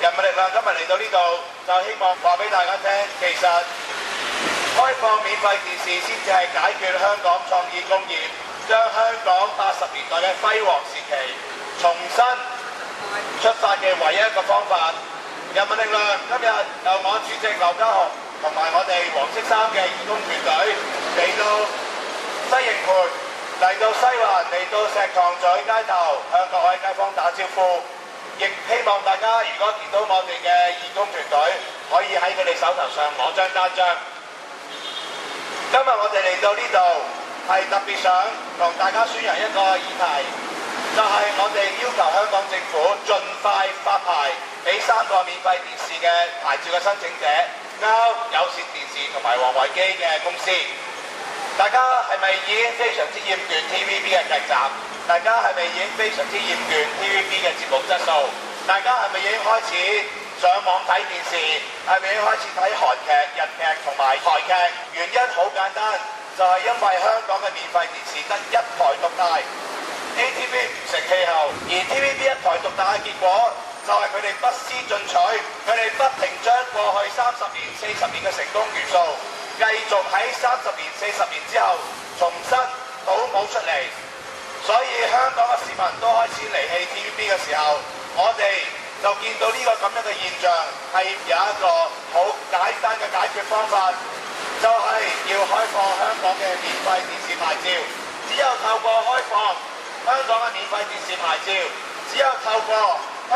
人民力量今日嚟到呢度，就希望話俾大家聽，其實開放免費電視先至係解決香港創意工業，將香港80年代嘅輝煌時期重新出發嘅唯一一個方法。人民力量今日由我主席劉家雄同埋我哋黃色衫嘅義工團隊嚟到西營盤，嚟到西環，嚟到石塘咀街頭，向各位街坊打招呼。亦希望大家如果見到我哋嘅義工團隊，可以喺佢哋手頭上攞張單張。今日我哋嚟到呢度係特別想同大家宣揚一個議題，就係我哋要求香港政府盡快發牌俾3個免費電視嘅牌照嘅申請者，啱有線電視同埋王維基嘅公司。大家係咪已經非常之厭倦 TVB 嘅劇集？大家係咪已經非常之厭倦 TVB 嘅節目質素？大家係咪已經開始上網睇電視？係咪已經開始睇韓劇、日劇同埋台劇？原因好簡單，就係因為香港嘅免費電視得一台獨大 ，ATV 唔成氣候，而 TVB 一台獨大嘅結果就係佢哋不思進取，佢哋不停將過去30年、40年嘅成功元素，繼續喺30年、40年之後重新倒模出嚟。所以香港嘅市民都開始離棄 TVB 嘅時候，我哋就見到呢個咁樣嘅現象，係有一個好簡單嘅解決方法，就係要開放香港嘅免費電視牌照。只有透過開放香港嘅免費電視牌照，只有透過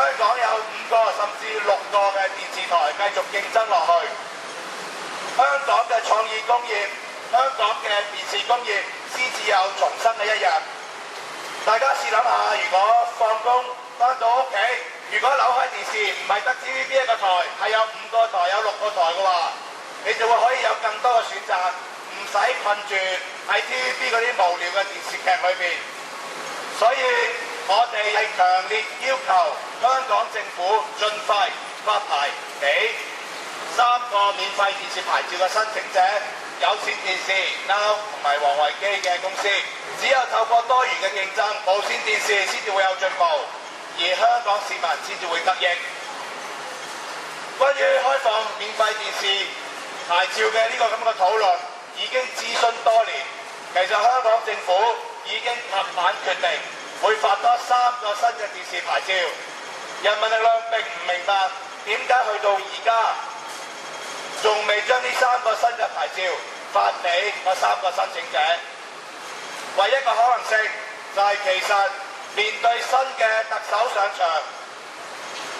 香港有5個甚至6個嘅電視台繼續競爭落去，香港嘅創意工業、香港嘅電視工業先至有重生嘅一日。大家試諗下，如果放工返到屋企，如果扭開電視唔係得 TVB 一個台，係有5個台、有6個台嘅話，你就會可以有更多嘅選擇，唔使困住喺 TVB 嗰啲無聊嘅電視劇裏邊。所以我哋係強烈要求香港政府盡快發牌俾3個免費電視牌照嘅申請者，有線電視、Now 同埋王維基嘅公司。只有透過多元嘅競爭，無線電視先至會有進步，而香港市民先至會得益。關於開放免費電視牌照嘅呢個咁嘅討論已經諮詢多年，其實香港政府已經拍板決定會發多3個新嘅電視牌照。人民力量並唔明白點解去到而家仲未將呢3個新嘅牌照發俾嗰3個申請者。唯一個可能性就係其實面對新嘅特首上場，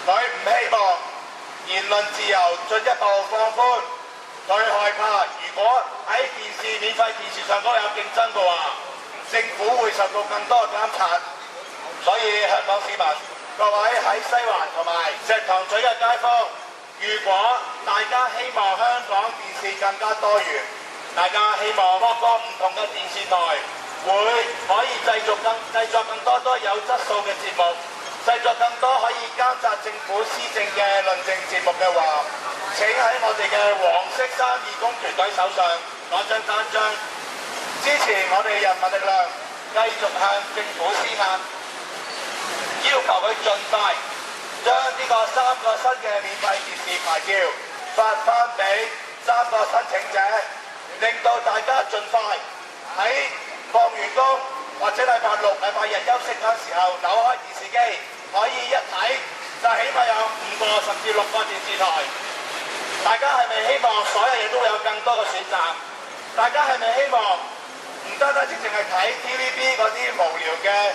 佢唔希望言論自由進一步放寬，佢害怕如果喺電視免費電視上都有競爭嘅話，政府會受到更多嘅監察。所以香港市民，各位喺西環同埋石塘咀嘅街坊，如果大家希望香港電視更加多元，大家希望各個唔同嘅電視台會可以製作更多有質素嘅節目，製作更多可以監察政府施政嘅論證節目嘅話，請喺我哋嘅黃色衫義工團隊手上攞張單張，支持我哋人民力量繼續向政府施壓，要求佢盡快將呢個3個新嘅免費電視牌照發翻俾3個申請者，令到大家盡快喺放完工或者禮拜6、禮拜日休息嗰時候扭開電視機，可以一睇就起碼有5個甚至6個電視台。大家係咪希望所有嘢都有更多嘅選擇？大家係咪希望唔單單淨係睇 TVB 嗰啲無聊嘅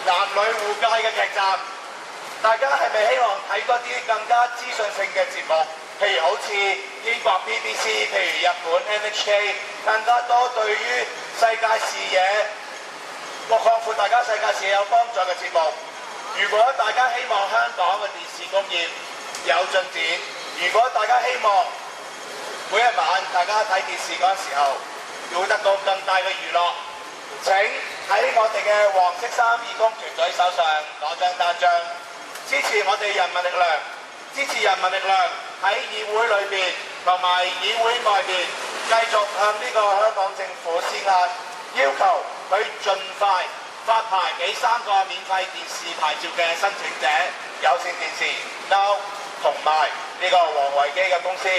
男女互介嘅劇集？大家係咪希望睇多啲更加資訊性嘅節目？譬如好似英國 BBC， 譬如日本 NHK， 更加多對於世界視野、擴闊大家世界視野有幫助嘅節目。如果大家希望香港嘅電視工業有進展，如果大家希望每一晚大家睇電視嗰陣時候會得到更大嘅娛樂，請喺我哋嘅黃色衫義工團隊手上攞張單張，支持我哋人民力量，支持人民力量喺議會裏邊同埋議會外邊繼續向呢個香港政府施壓，要求佢盡快發牌俾3個免費電視牌照嘅申請者，有線電視、Now 同埋呢個王維基嘅公司。